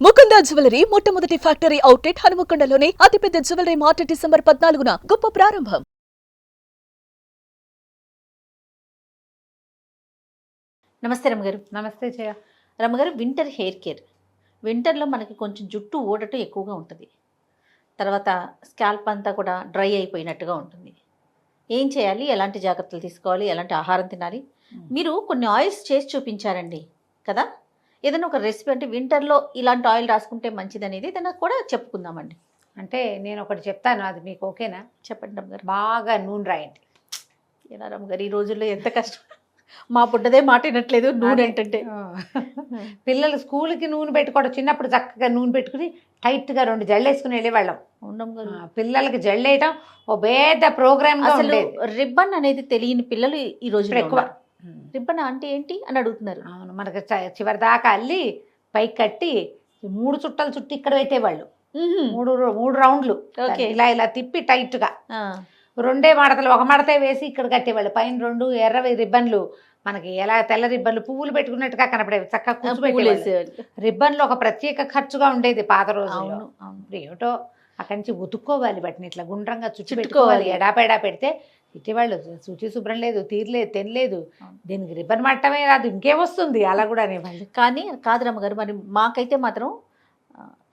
Mukunda jewellery మొట్టమొదటి factory outlet హనుమకొండలోనే అతిపెద్ద jewellery mart December 14న గొప్ప ప్రారంభం. నమస్తే రమ్మగారు. నమస్తే జయ. రమ్మగారు, వింటర్ హెయిర్ కేర్. వింటర్లో మనకి కొంచెం జుట్టు ఊడటం ఎక్కువగా ఉంటుంది. తర్వాత స్కాల్ప్ అంతా కూడా డ్రై అయిపోయినట్టుగా ఉంటుంది. ఏం చేయాలి, ఎలాంటి జాగ్రత్తలు తీసుకోవాలి, ఎలాంటి ఆహారం తినాలి? మీరు కొన్ని ఆయిల్స్ చేసి చూపించారండి కదా, ఏదైనా ఒక రెసిపీ అంటే వింటర్లో ఇలాంటి ఆయిల్ రాసుకుంటే మంచిది అనేది ఏదైనా కూడా చెప్పుకుందామండి. అంటే నేను ఒకటి చెప్తాను, అది మీకు ఓకేనా? చెప్పండి రమ్మగారు. బాగా నూనె రాయండి. ఎలా రమ్మగారు, ఈ రోజుల్లో ఎంత కష్టం. మా బుడ్డదే మాట వినట్లేదు నూనె ఏంటంటే. పిల్లలు స్కూల్కి నూనె పెట్టుకోవడం, చిన్నప్పుడు చక్కగా నూనె పెట్టుకుని టైట్గా 2 జళ్ళు వేసుకుని వెళ్ళేవాళ్ళం. పిల్లలకి జళ్ళు వేయటం ఓ పెద్ద ప్రోగ్రామ్. అసలు రిబ్బన్ అనేది తెలియని పిల్లలు ఈ రోజు ఎక్కువ. రిబ్బన్ అంటే ఏంటి అని అడుగుతున్నారు. అవును, మనకి చివరి దాకా అల్లి పైకి కట్టి 3 చుట్టలు చుట్టి ఇక్కడ పెట్టేవాళ్ళు. 3 రౌండ్లు ఇలా ఇలా తిప్పి టైట్గా 2 మడతలు, 1 మడతే వేసి ఇక్కడ కట్టేవాళ్ళు. పైన 2 ఎర్రవి రిబ్బన్లు, మనకి ఎలా తెల్ల రిబ్బన్లు పువ్వులు పెట్టుకున్నట్టుగా కనపడేవి, చక్కగా కూర్చోబెట్టేవాళ్ళు. రిబ్బన్లు ఒక ప్రత్యేక ఖర్చుగా ఉండేది పాత రోజుల్లో. ఏమిటో అక్కడి నుంచి ఉతుక్కోవాలి, వాటిని ఇట్లా గుండ్రంగా చుట్టుకోవాలి. ఎడాపెడా పెడితే ఇటీవాళ్ళు శుచి శుభ్రం లేదు, తీరలేదు, తినలేదు, దీనికి రిబ్బన్ మట్టమే రాదు, ఇంకేమొస్తుంది అలా కూడా అనేవాళ్ళు. కానీ కాదు రమ్మగారు, మరి మాకైతే మాత్రం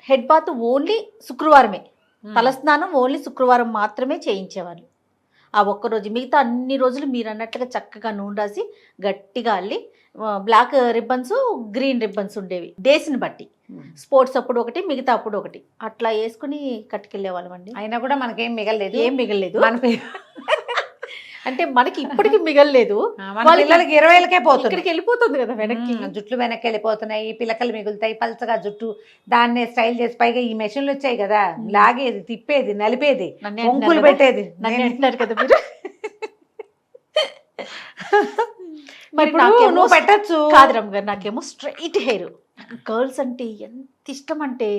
హెడ్ బాత్ ఓన్లీ శుక్రవారమే, తలస్నానం ఓన్లీ శుక్రవారం మాత్రమే చేయించేవాళ్ళు. ఆ ఒక్కరోజు, మిగతా అన్ని రోజులు మీరు అన్నట్లుగా చక్కగా నూనె రాసి గట్టిగా అల్లి, బ్లాక్ రిబ్బన్స్, గ్రీన్ రిబ్బన్స్ ఉండేవి డేస్ని బట్టి. స్పోర్ట్స్ అప్పుడు ఒకటి, మిగతా అప్పుడు ఒకటి, అట్లా వేసుకుని కట్టుకెళ్ళే వాళ్ళం అండి. అయినా కూడా మనకేం మిగలలేదు. ఏం మిగలలేదు అంటే మనకి ఇప్పటికి మిగలలేదు. పిల్లలకి 20,000కే పోతుంది, ఇక్కడికి వెళ్ళిపోతుంది కదా వెనక్కి. జుట్లు వెనక్కి వెళ్ళిపోతున్నాయి, పిలకలు మిగులుతాయి, పల్చగా జుట్టు, దాన్నే స్టైల్ చేసి, పైగా ఈ మెషిన్లు వచ్చాయి కదా, లాగేది, తిప్పేది, నలిపేది, పొంకులు పెట్టేది. నన్ను అంటున్నారు కదా మీరు. మరి నువ్వు పెట్టచ్చు కాదు రమ్మగారు, నాకేమో స్ట్రైట్ హెయిర్, కర్ల్స్ అంటే ఎంత ఇష్టం అంటే,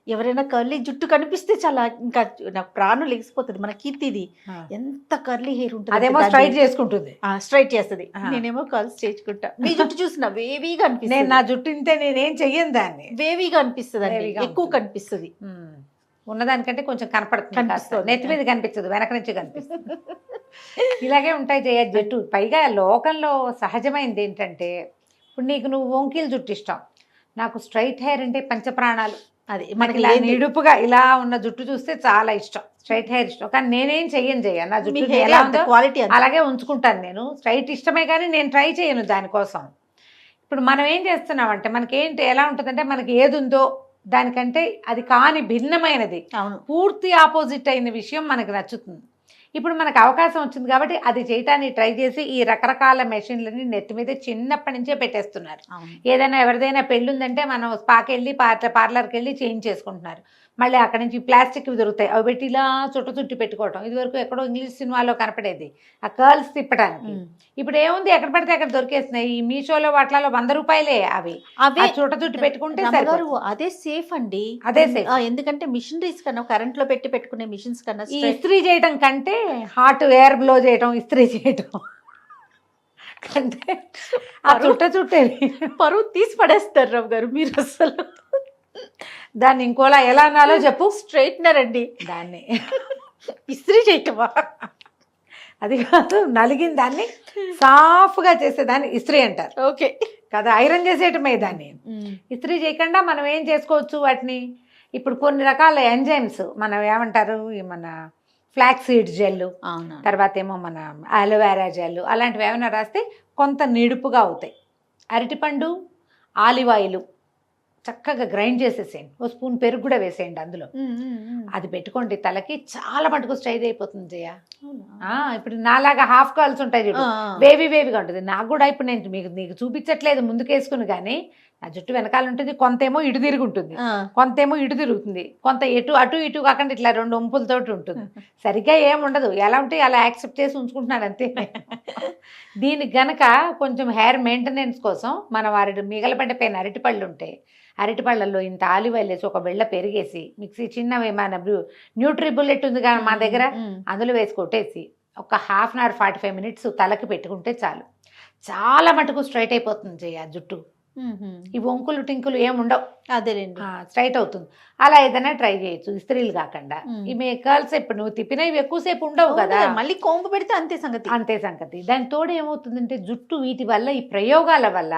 ఎవరైనా కర్లీ జుట్టు కనిపిస్తే చాలా ఇంకా నాకు ప్రాణం లెగిసిపోతుంది. మన కీర్తిది ఎంత కర్లీ హెయిర్ ఉంటుంది, అదేమో స్ట్రైట్ చేసుకుంటుంది, స్ట్రైట్ చేస్తుంది, నేనేమో కర్ల్స్ చేసుకుంటా. మీ జుట్టు చూసిన వేవీగా అనిపిస్తుంది. నా జుట్టు ఇంతే, నేనేం చెయ్యను దాన్ని. వేవీగా అనిపిస్తుంది అండి, ఎక్కువ కనిపిస్తుంది. ఉన్నదానికంటే కొంచెం కనపడుతుంది, నెత్తి మీద కనిపించదు, వెనక నుంచి కనిపిస్తుంది. ఇలాగే ఉంటాయి జయ జుట్టు. పైగా లోకంలో సహజమైంది ఏంటంటే, ఇప్పుడు నువ్వు వంకీలు జుట్టు ఇష్టం, నాకు స్ట్రైట్ హెయిర్ అంటే పంచప్రాణాలు. అది మనకి ఇలా నిడుపుగా ఇలా ఉన్న జుట్టు చూస్తే చాలా ఇష్టం, స్ట్రైట్ హెయిర్ ఇష్టం. కానీ నేనేం చెయ్యను జయ, నా జుట్టు ఎలా ఉందో క్వాలిటీ అలాగే ఉంచుకుంటాను. నేను స్ట్రైట్ ఇష్టమే కానీ నేను ట్రై చేయను దానికోసం. ఇప్పుడు మనం ఏం చేస్తున్నామంటే, మనకేంటి ఎలా ఉంటుందంటే, మనకి ఏది ఉందో దానికంటే అది కాని భిన్నమైనది, పూర్తి ఆపోజిట్ అయిన విషయం మనకు నచ్చుతుంది. ఇప్పుడు మనకు అవకాశం వచ్చింది కాబట్టి అది చేయటానికి ట్రై చేసి ఈ రకరకాల మెషిన్లని నెత్తి మీద చిన్నప్పటి నుంచే పెట్టేస్తున్నారు. ఏదైనా ఎవరిదైనా పెళ్ళి ఉందంటే మనం స్పాకి వెళ్ళి పార్లర్కి వెళ్ళి చేయించేసుకుంటున్నారు. మళ్ళీ అక్కడి నుంచి ప్లాస్టిక్వి దొరుకుతాయి, అవి పెట్టి ఇలా చుట్టి పెట్టుకోవటం. ఇదివరకు ఎక్కడో ఇంగ్లీష్ సినిమాలో కనపడేది ఆ కర్ల్స్ తిప్పడానికి. ఇప్పుడు ఏముంది, ఎక్కడ పడితే అక్కడ దొరికేస్తున్నాయి. ఈ మీషోలో వాటిలో 100 రూపాయలే అవి చుట్టి పెట్టుకుంటే అదే సేఫ్ అండి. అదే సేఫ్, ఎందుకంటే మిషనరీస్ కన్నా, కరెంట్ లో పెట్టుకునే మిషన్స్ కన్నా ఈ ఇస్త్రీ చేయడం కంటే, హాట్ ఎయిర్ బ్లో చేయడం, ఇస్త్రీ చేయడం కంటే ఆ చుట్టేది పరువు తీసి పడేస్తారు రావు గారు మీరు. అసలు దాన్ని ఇంకోలా ఎలా అనాలో చెప్పు. స్ట్రైట్నర్ అండి దాన్ని, ఇస్త్రీ చేయటమా? అది కాదు, నలిగిన దాన్ని సాఫ్గా చేసేదాన్ని ఇస్త్రీ అంటారు. ఓకే కదా, ఐరన్ చేసేయటమే దాన్ని. ఇస్త్రీ చేయకుండా మనం ఏం చేసుకోవచ్చు వాటిని. ఇప్పుడు కొన్ని రకాల ఎంజైమ్స్, మనం ఏమంటారు, మన ఫ్లాక్స్ సీడ్ జెల్లు, తర్వాత ఏమో మన అలోవెరా జెల్లు, అలాంటివి ఏమైనా రాస్తే కొంత నిడుపుగా అవుతాయి. అరటిపండు, ఆలివ్ ఆయిల్ చక్కగా గ్రైండ్ చేసేసేయండి, 1 స్పూన్ పెరుగు కూడా వేసేయండి అందులో, అది పెట్టుకోండి తలకి, చాలా మటుకు స్ట్రైట్ అయిపోతుంది జయ. ఇప్పుడు నాలాగా హాఫ్ కర్ల్స్ ఉంటాయి చూడు, వేవిగా ఉంటుంది. నాకు కూడా ఇప్పుడు నేను నీకు చూపించట్లేదు ముందుకేసుకుని, కానీ నా జుట్టు వెనకాల ఉంటుంది, కొంతేమో ఇటు తిరిగి ఉంటుంది, కొంతేమో ఇటు తిరుగుతుంది, కొంత అటు ఇటు కాకుండా ఇట్లా 2 వంపులతోటి ఉంటుంది. సరిగ్గా ఏముండదు, ఎలా ఉంటే అలా యాక్సెప్ట్ చేసి ఉంచుకుంటున్నాను అంతే. దీనికి గనక కొంచెం హెయిర్ మెయింటెనెన్స్ కోసం మనం మిగలబడిపోయిన అరటిపళ్ళు ఉంటాయి, అరటిపళ్ళల్లో ఇంత ఆలివ్ ఆయిల్ వేసి, ఒక బెళ్ళ పెరిగేసి, మిక్సీ చిన్నవి మన న్యూట్రీ బుల్లెట్ ఉంది కానీ మా దగ్గర, అందులో వేసి కొట్టేసి ఒక ½ అవర్ 45 మినిట్స్ తలకి పెట్టుకుంటే చాలు, చాలా మటుకు స్ట్రైట్ అయిపోతుంది జయ జుట్టు. ఈ వంకులు టింకులు ఏమి ఉండవు, అదేలేండి. స్ట్రైట్ అవుతుంది. అలా ఏదైనా ట్రై చేయొచ్చు ఇస్త్రీలు కాకుండా. ఈ కర్ల్స్ ఇప్పుడు నువ్వు తిప్పినవి ఎక్కువసేపు ఉండవు కదా, మళ్ళీ కోంపు పెడితే అంతే సంగతి. అంతే సంగతి. దాని తోడు ఏమవుతుందంటే జుట్టు వీటి వల్ల ఈ ప్రయోగాల వల్ల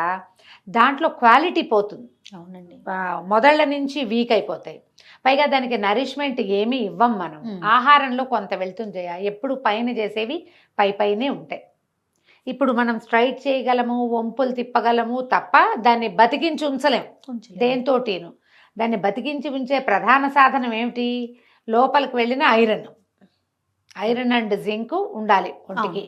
దాంట్లో క్వాలిటీ పోతుంది. అవునండి. మొదళ్ళ నుంచి వీక్ అయిపోతాయి. పైగా దానికి నరిష్మెంట్ ఏమీ ఇవ్వం మనం. ఆహారంలో కొంత వెళ్తుంది. ఎప్పుడు పైన చేసేవి పైనే ఉంటాయి. ఇప్పుడు మనం స్ట్రైట్ చేయగలము, వంపులు తిప్పగలము తప్ప దాన్ని బతికించి ఉంచలేము దేంతోటీను. దాన్ని బతికించి ఉంచే ప్రధాన సాధనం ఏమిటి? లోపలికి వెళ్ళిన ఐరన్ అండ్ జింక్ ఉండాలి ఒంటికి.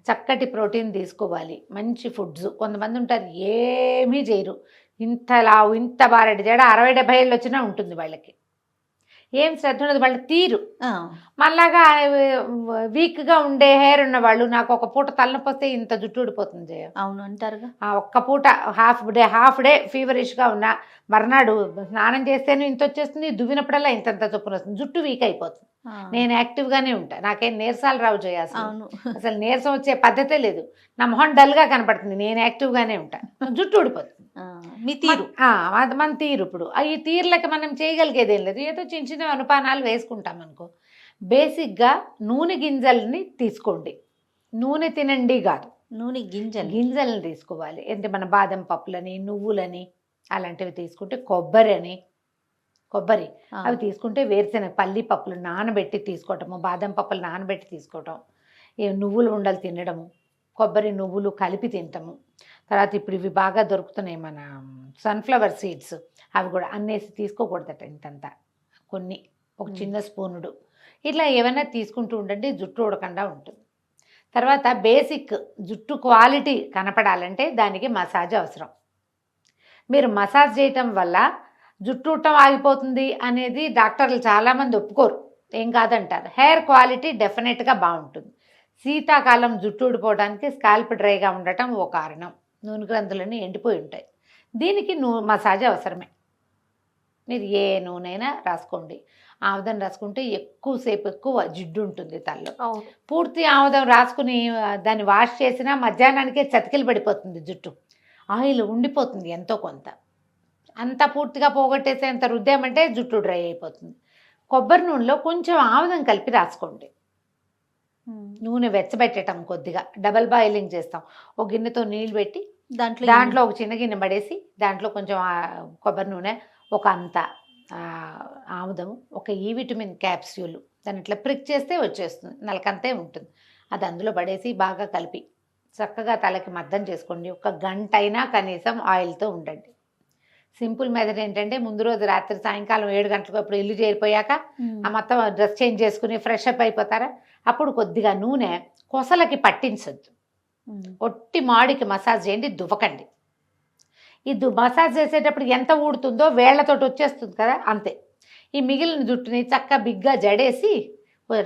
చక్కటి ప్రోటీన్ తీసుకోవాలి, మంచి ఫుడ్స్. కొంతమంది ఉంటారు ఏమీ చేయరు, ఇంత లావు ఇంత బారెడు జడ 60-70 ఏళ్ళు వచ్చినా ఉంటుంది వాళ్ళకి. ఏం శ్రద్ధ ఉండదు, వాళ్ళ తీరు. మళ్ళాగా వీక్గా ఉండే హెయిర్ ఉన్న వాళ్ళు, నాకు ఒక పూట తలనొప్పి వస్తే ఇంత జుట్టు ఊడిపోతుంది. అవును అంటారుగా. ఒక్క పూట హాఫ్ డే ఫీవరిష్గా ఉన్నా మర్నాడు స్నానం చేస్తేనే ఇంత వచ్చేస్తుంది, దువ్వినప్పుడల్లా ఇంతంత చొప్పున వస్తుంది, జుట్టు వీక్ అయిపోతుంది. నేను యాక్టివ్గానే ఉంటాను, నాకేం నీరసాలు రావు చేయాలి. అసలు నీరసం వచ్చే పద్ధతే లేదు, నా మొహం డల్గా కనపడుతుంది, నేను యాక్టివ్గానే ఉంటాను, జుట్టు ఊడిపోతుంది. మీ తీరు మన తీరు. ఇప్పుడు ఈ తీరులకి మనం చేయగలిగేది ఏం లేదు, ఏదో చిన్న చిన్న అనుపానాలు వేసుకుంటాం అనుకో. బేసిక్గా నూనె గింజల్ని తీసుకోండి, నూనె తినండి కాదు, నూనె గింజలను తీసుకోవాలి. అంటే మన బాదం పప్పులని, నువ్వులని అలాంటివి తీసుకుంటే, కొబ్బరి అవి తీసుకుంటే, వేరుశెనగ పల్లి పప్పులు నానబెట్టి తీసుకోవటము, బాదం పప్పులు నానబెట్టి తీసుకోవటం, నువ్వులు ఉండలు తినడము, కొబ్బరి నువ్వులు కలిపి తింటాము. తర్వాత ఇప్పుడు ఇవి బాగా దొరుకుతున్నాయి మన సన్ఫ్లవర్ సీడ్స్, అవి కూడా అన్నేసి తీసుకోకూడదట, ఇంతంతా కొన్ని, ఒక చిన్న స్పూనుడు ఇట్లా ఏమైనా తీసుకుంటూ ఉండండి, జుట్టు ఊడకుండా ఉంటుంది. తర్వాత బేసిక్ జుట్టు క్వాలిటీ కనపడాలంటే దానికి మసాజ్ అవసరం. మీరు మసాజ్ చేయటం వల్ల జుట్టు ఊడటం ఆగిపోతుంది అనేది డాక్టర్లు చాలామంది ఒప్పుకోరు, ఏం కాదంటారు. హెయిర్ క్వాలిటీ డెఫినెట్గా బాగుంటుంది. శీతాకాలం జుట్టు ఊడిపోవడానికి స్కాల్ప్ డ్రైగా ఉండటం ఓ కారణం, నూనె గ్రంథులన్నీ ఎండిపోయి ఉంటాయి. దీనికి మసాజ్ అవసరమే. మీరు ఏ నూనెైనా రాసుకోండి, ఆముదం రాసుకుంటే ఎక్కువ జిడ్డు ఉంటుంది తలలో. పూర్తి ఆముదం రాసుకుని దాన్ని వాష్ చేసినా మధ్యాహ్నానికే చతికిలు పడిపోతుంది జుట్టు, ఆయిల్ ఉండిపోతుంది ఎంతో కొంత. అంత పూర్తిగా పోగొట్టేసేంత రుద్దామంటే జుట్టు డ్రై అయిపోతుంది. కొబ్బరి నూనెలో కొంచెం ఆముదం కలిపి రాసుకోండి. నూనె వెచ్చబెట్టడం కొద్దిగా, డబల్ బాయిలింగ్ చేస్తాం, ఒక గిన్నెతో నీళ్ళు పెట్టి దాంట్లో ఒక చిన్న గిన్నె పడేసి దాంట్లో కొంచెం కొబ్బరి నూనె, ఒక అంత ఆముదము, ఒక ఈ విటమిన్ క్యాప్స్యూల్, దాన్ని ఇట్లా ప్రిక్ చేస్తే వచ్చేస్తుంది, నలకంతే ఉంటుంది. అది అందులో పడేసి బాగా కలిపి చక్కగా తలకి మద్దం చేసుకోండి. 1 గంట అయినా కనీసం ఆయిల్తో ఉండండి. సింపుల్ మెథడ్ ఏంటంటే, ముందు రోజు రాత్రి సాయంకాలం 7 గంటలకు అప్పుడు ఇల్లు చేరిపోయాక ఆ మొత్తం డ్రెస్ చేంజ్ చేసుకుని ఫ్రెష్ అప్ అయిపోతారా, అప్పుడు కొద్దిగా నూనె కొసలకి పట్టించద్దు, ఒట్టి మాడికి మసాజ్ చేయండి, దువ్వకండి. ఈ మసాజ్ చేసేటప్పుడు ఎంత ఊడుతుందో వేళ్లతోటి వచ్చేస్తుంది కదా, అంతే. ఈ మిగిలిన జుట్టుని చక్కగా బిగ్గా జడేసి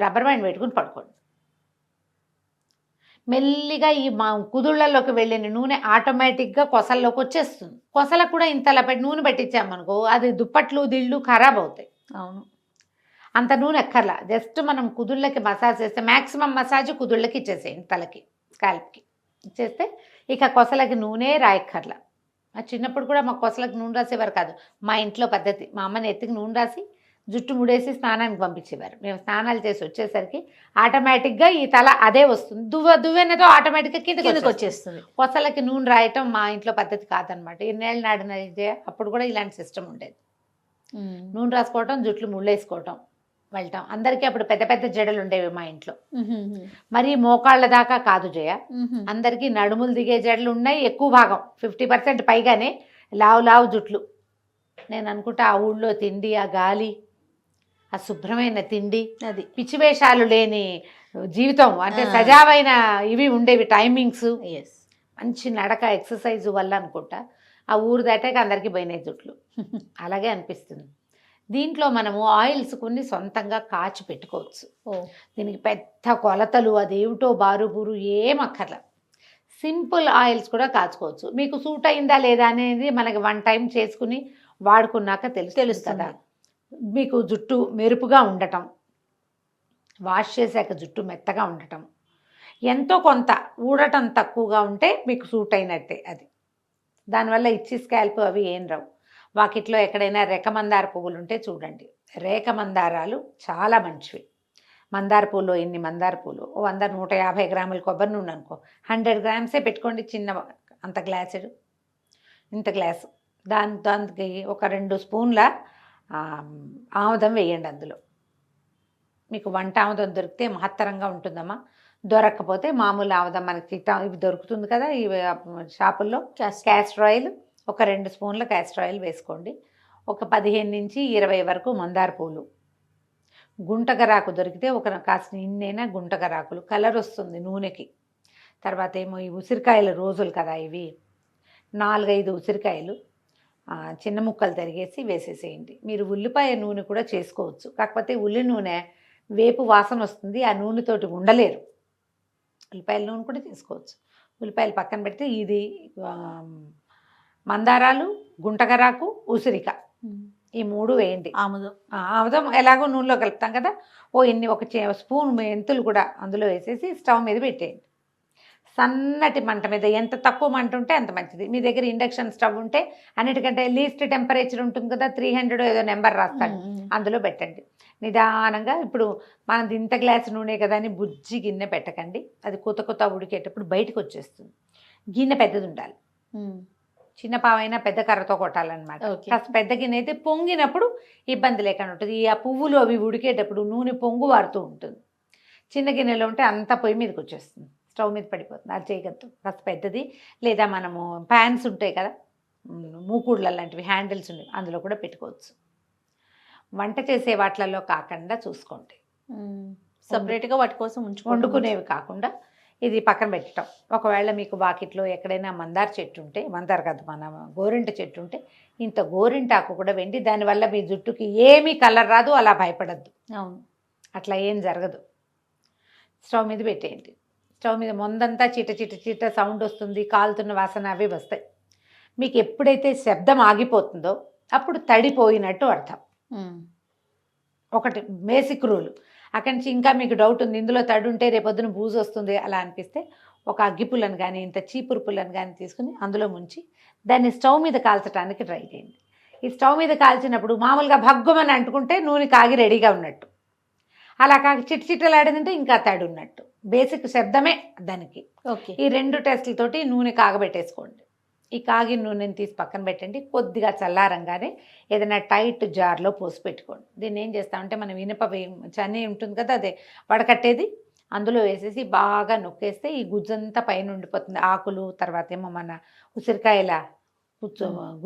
రబ్బర్ బ్యాండ్ పెట్టుకుని పడుకోండి. మెల్లిగా ఈ కుదుళ్లలోకి వెళ్ళిన నూనె ఆటోమేటిక్గా కొసల్లోకి వచ్చేస్తుంది. కొసలకు కూడా ఇంతలా నూనె పెట్టించామనుకో, అది దుప్పట్లు దిళ్ళు ఖరాబ్ అవుతాయి. అవును, అంత నూనె ఎక్కర్లా, జస్ట్ మనం కుదుళ్ళకి మసాజ్ చేస్తే, మ్యాక్సిమం మసాజ్ కుదుళ్ళకి ఇచ్చేసేయండి, తలకి స్కాల్ప్కి ఇచ్చేస్తే ఇక కొసలకి నూనె రాయక్కర్లా. చిన్నప్పుడు కూడా మా కొసలకు నూనె రాసేవారు కాదు, మా ఇంట్లో పద్ధతి. మా అమ్మని ఎత్తికి నూనె రాసి జుట్టు ముడేసి స్నానానికి పంపించేవారు. మేము స్నానాలు చేసి వచ్చేసరికి ఆటోమేటిక్గా ఈ తల అదే వస్తుంది, దువ్వెనతో ఆటోమేటిక్గా కిందకి వచ్చేస్తుంది. కొసలకి నూనె రాయటం మా ఇంట్లో పద్ధతి కాదనమాట. 2 ఏళ్ళ నాడిన అప్పుడు కూడా ఇలాంటి సిస్టమ్ ఉండేది. నూనె రాసుకోవటం, జుట్లు ముళ్ళేసుకోవటం, వెళ్ళటం. అందరికీ అప్పుడు పెద్ద పెద్ద జడలు ఉండేవి మా ఇంట్లో, మరి మోకాళ్ళ దాకా కాదు జయ, అందరికీ నడుములు దిగే జడలు ఉన్నాయి. ఎక్కువ భాగం 50% పైగానే లావు జుట్లు. నేను అనుకుంటా ఆ ఊళ్ళో తిండి, ఆ గాలి, ఆ శుభ్రమైన తిండి, అది పిచ్చివేషాలు లేని జీవితం, అంటే సజావైన ఇవి ఉండేవి టైమింగ్స్, మంచి నడక ఎక్సర్సైజ్ వల్ల అనుకుంటా ఆ ఊరు దాటాక అందరికీ పోయినాయి జుట్లు. అలాగే అనిపిస్తుంది. దీంట్లో మనము ఆయిల్స్ కొన్ని సొంతంగా కాచి పెట్టుకోవచ్చు. దీనికి పెద్ద కొలతలు అదేమిటో బారుబూరు ఏమక్కర్ల, సింపుల్ ఆయిల్స్ కూడా కాచుకోవచ్చు. మీకు సూట్ అయిందా లేదా అనేది మనకి 1 టైం చేసుకుని వాడుకున్నాక తెలుస్తుంది కదా. మీకు జుట్టు మెరుపుగా ఉండటం, వాష్ చేశాక జుట్టు మెత్తగా ఉండటం, ఎంతో కొంత ఊడటం తక్కువగా ఉంటే మీకు సూట్ అయినట్టే. అది దానివల్ల ఇచ్చి స్కాల్ప్ అవి ఏం రావు. వాకిట్లో ఎక్కడైనా రేఖమందార పువ్వులు ఉంటే చూడండి, రేఖమందారాలు చాలా మంచివి. మందార పూలు ఇన్ని మందార పూలు 100 150 గ్రాముల కొబ్బరి నూనె అనుకో, 100 గ్రామ్సే పెట్టుకోండి. చిన్న అంత గ్లాసుడు, ఇంత గ్లాసు, దానికి ఒక 2 స్పూన్ల ఆముదం వేయండి. అందులో మీకు వంట ఆముదం దొరికితే మహత్తరంగా ఉంటుందమ్మా. దొరకకపోతే మామూలు ఆముదం మనకి ఇవి దొరుకుతుంది కదా ఈ షాపుల్లో, క్యాస్టర్ ఆయిల్ ఒక 2 స్పూన్ల క్యాస్టర్ ఆయిల్ వేసుకోండి. ఒక 15 నుంచి 20 వరకు మందార పూలు, గుంటగరాకు దొరికితే ఒక కాస్త ఇన్నైనా గుంటగరాకులు, కలర్ వస్తుంది నూనెకి. తర్వాత ఏమో ఈ ఉసిరికాయల రోజులు కదా ఇవి, 4-5 ఉసిరికాయలు చిన్న ముక్కలు తరిగేసి వేసేసేయండి. మీరు ఉల్లిపాయ నూనె కూడా చేసుకోవచ్చు, కాకపోతే ఉల్లి నూనె వేపు వాసన వస్తుంది, ఆ నూనెతోటి ఉండలేరు. ఉల్లిపాయల నూనె కూడా చేసుకోవచ్చు. ఉల్లిపాయలు పక్కన పెడితే ఇది మందారాలు, గుంటగరాకు, ఉసిరిక ఈ 3 వేయండి. ఆముదం ఎలాగో నూనెలో కలుపుతాం కదా, ఒక స్పూన్ మెంతులు కూడా అందులో వేసేసి స్టవ్ మీద పెట్టేయండి. సన్నటి మంట మీద, ఎంత తక్కువ మంట ఉంటే అంత మంచిది. మీ దగ్గర ఇండక్షన్ స్టవ్ ఉంటే అన్నిటికంటే లీస్ట్ టెంపరేచర్ ఉంటుంది కదా, 300 ఏదో నెంబర్ రాస్తాడు, అందులో పెట్టండి. నిదానంగా ఇప్పుడు మనది ఇంత గ్లాసు నూనె కదా అని బుజ్జి గిన్నె పెట్టకండి, అది కొత్త ఉడికేటప్పుడు బయటకు వచ్చేస్తుంది. గిన్నె పెద్దది ఉండాలి, చిన్న పావైనా పెద్ద కర్రతో కొట్టాలన్నమాట. కాస్త పెద్ద గిన్నె అయితే పొంగినప్పుడు ఇబ్బంది లేకుండా ఉంటుంది. ఆ పువ్వులు అవి ఉడికేటప్పుడు నూనె పొంగు వారుతూ ఉంటుంది. చిన్న గిన్నెలో ఉంటే అంతా పొయ్యి మీదకి వచ్చేస్తుంది, స్టవ్ మీద పడిపోతుంది. అది చేయగలదు. కాస్త పెద్దది, లేదా మనము ప్యాన్స్ ఉంటాయి కదా, మూకుడుల లాంటివి హ్యాండిల్స్ ఉన్నాయి, అందులో కూడా పెట్టుకోవచ్చు. వంట చేసే వాటిలలో కాకుండా చూసుకోండి, సపరేట్గా వాటి కోసం వండుకునేవి కాకుండా ఇది పక్కన పెట్టడం. ఒకవేళ మీకు వాకిట్లో ఎక్కడైనా మందార చెట్టు ఉంటే, మందార కాదు మన గోరింట చెట్టు ఉంటే, ఇంత గోరింటాకు కూడా వెండి, దానివల్ల మీ జుట్టుకి ఏమీ కలర్ రాదు, అలా భయపడద్దు. అవును, అట్లా ఏం జరగదు. స్టవ్ మీద పెట్టేయండి. స్టవ్ మీద ముందంతా చీట సౌండ్ వస్తుంది, కాలుతున్న వాసన అవి వస్తాయి. మీకు ఎప్పుడైతే శబ్దం ఆగిపోతుందో అప్పుడు తడిపోయినట్టు అర్థం. ఒకటి బేసిక్ రూల్. అక్కడి నుంచి ఇంకా మీకు డౌట్ ఉంది, ఇందులో తడి ఉంటే రేపొద్దున బూజు వస్తుంది అలా అనిపిస్తే, ఒక అగ్గిపుల్లను కానీ ఇంత చీపురు పుల్లను కానీ తీసుకుని అందులో ముంచి దాన్ని స్టవ్ మీద కాల్చడానికి ట్రై చేయండి. ఈ స్టవ్ మీద కాల్చినప్పుడు మామూలుగా భగ్గుమని అంటుకుంటే నూనె కాగి రెడీగా ఉన్నట్టు, అలా కాకి చిట్టలాడిందంటే ఇంకా తడి ఉన్నట్టు. బేసిక్ శబ్దమే దానికి. ఈ 2 టెస్టులతోటి నూనె కాగబెట్టేసుకోండి. ఈ కాగిన నూనెని తీసి పక్కన పెట్టండి. కొద్దిగా చల్లారంగానే ఏదైనా టైట్ జార్లో పోసి పెట్టుకోండి. దీన్ని ఏం చేస్తామంటే మనం ఇనుప చని ఉంటుంది కదా, అదే వడకట్టేది, అందులో వేసేసి బాగా నొక్కేస్తే ఈ గుజ్జంతా పైన ఉండిపోతుంది. ఆకులు, తర్వాత ఏమో మన ఉసిరికాయల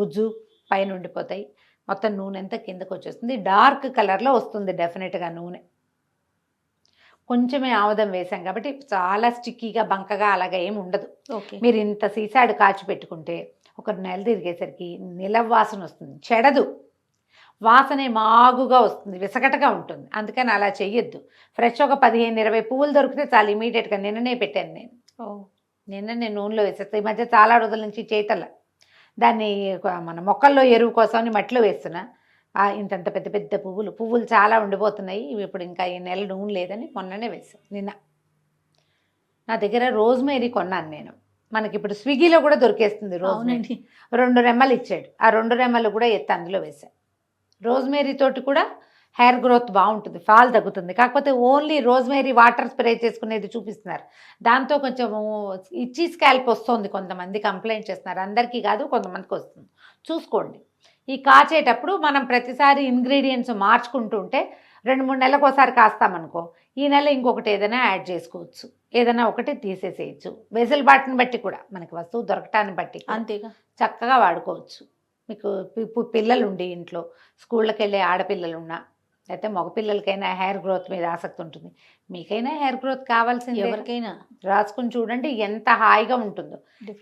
గుజ్జు పైన ఉండిపోతాయి. మొత్తం నూనె అంతా కిందకు వచ్చేస్తుంది. డార్క్ కలర్లో వస్తుంది డెఫినెట్గా నూనె. కొంచెమే ఆముదం వేసాం కాబట్టి చాలా స్టిక్కీగా బంకగా అలాగా ఏమి ఉండదు. మీరు ఇంత సీసాడు కాచి పెట్టుకుంటే ఒక నెల తిరిగేసరికి నిలవాసన వస్తుంది, చెడదు. వాసనే మాగుగా వస్తుంది, విసగటగా ఉంటుంది. అందుకని అలా చెయ్యొద్దు. ఫ్రెష్ ఒక 15-20 పువ్వులు దొరికితే చాలా ఇమీడియట్గా నిన్ననే పెట్టాను నేను. నిన్ననే నూనెలో వేసేస్తాను. ఈ మధ్య చాలా రోజుల నుంచి చేతల దాన్ని మన మొక్కల్లో ఎరువు కోసమని మట్టిలో వేస్తున్నా. ఇంతంత పెద్ద పెద్ద పువ్వులు చాలా ఉండిపోతున్నాయి. ఇప్పుడు ఇంకా ఈ నెల నూనె లేదని మొన్ననే వేసాను. నిన్న నా దగ్గర రోజ్మేరీ కొన్నాను నేను. మనకి ఇప్పుడు స్విగ్గీలో కూడా దొరికేస్తుంది రోజ్మేరీ. 2 రెమ్మలు ఇచ్చాడు, ఆ 2 రెమ్మలు కూడా ఎత్తి అందులో వేసాను. రోజ్మేరీ తోటి కూడా హెయిర్ గ్రోత్ బాగుంటుంది, ఫాల్ తగ్గుతుంది. కాకపోతే ఓన్లీ రోజ్మేరీ వాటర్ స్ప్రే చేసుకునేది చూపిస్తున్నారు. దాంతో కొంచెం ఇచ్చి స్కాల్ప్ వస్తుంది, కొంతమంది కంప్లైంట్ చేస్తున్నారు. అందరికీ కాదు, కొంతమందికి వస్తుంది. చూసుకోండి. ఈ కాచేటప్పుడు మనం ప్రతిసారి ఇంగ్రీడియంట్స్ మార్చుకుంటూ ఉంటే 2-3 నెలలకు ఒకసారి కాస్తామనుకో, ఈ నెల ఇంకొకటి ఏదైనా యాడ్ చేసుకోవచ్చు, ఏదైనా ఒకటి తీసేసేయచ్చు. వెసులుబాటుని బట్టి కూడా, మనకి వస్తువు దొరకటాన్ని బట్టి అంతేగా చక్కగా వాడుకోవచ్చు. మీకు పిల్లలు ఉండి ఇంట్లో స్కూళ్ళకి వెళ్ళే ఆడపిల్లలు ఉన్నా, అయితే మగపిల్లలకైనా హెయిర్ గ్రోత్ మీద ఆసక్తి ఉంటుంది. మీకైనా హెయిర్ గ్రోత్ కావాల్సింది, ఎవరికైనా రాసుకుని చూడండి ఎంత హాయిగా ఉంటుందో.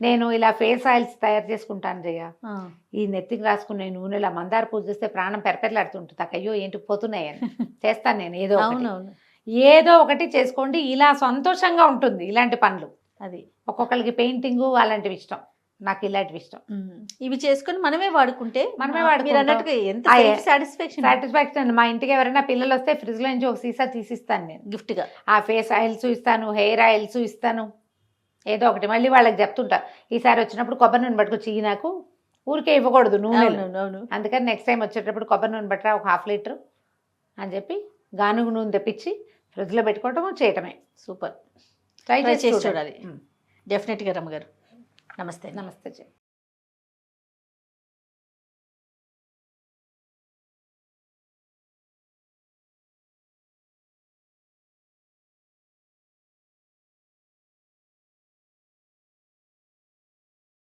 నేను ఇలా ఫేస్ ఆయిల్స్ తయారు చేసుకుంటాను జయ. ఈ నెత్తికి రాసుకునే నూనెలా మందార పూజ చేస్తే ప్రాణం పెరపెరలాడుతుంటుంది. అయ్యో ఏంటి పోతున్నాయని చేస్తాను నేను. ఏదో ఒకటి చేసుకోండి, ఇలా సంతోషంగా ఉంటుంది ఇలాంటి పనులు. అది ఒక్కొక్కరికి పెయింటింగు అలాంటివి ఇష్టం, నాకు ఇలాంటివి ఇష్టం. ఇవి చేసుకుని మనమే వాడుకుంటే ఎంత సాటిస్ఫాక్షన్. మా ఇంటికి ఎవరైనా పిల్లలు వస్తే ఫ్రిడ్జ్ లో నుంచి ఒక సీసా తీసిస్తాను నేను గిఫ్ట్గా. ఆ ఫేస్ ఆయిల్స్ ఇస్తాను, హెయిర్ ఆయిల్స్ ఇస్తాను, ఏదో ఒకటి మళ్ళీ వాళ్ళకి చెప్తుంటా, ఈసారి వచ్చినప్పుడు కొబ్బరి నూనె పట్టుకొచ్చి ఇయ్యి నాకు, ఊరికే ఇవ్వకూడదు నూనెలు. అవును. అందుకని నెక్స్ట్ టైం వచ్చేటప్పుడు కొబ్బరి నూనె పట్టరా ఒక 1/2 లీటర్ అని చెప్పి గానుగ నూనె తెప్పించి ఫ్రిడ్జ్లో పెట్టుకోవటము చేయటమే. సూపర్. ట్రై ట్రై చేసి చేసి చూడాలి. డెఫినెట్గా రమ్మగారు. నమస్తే. నమస్తే.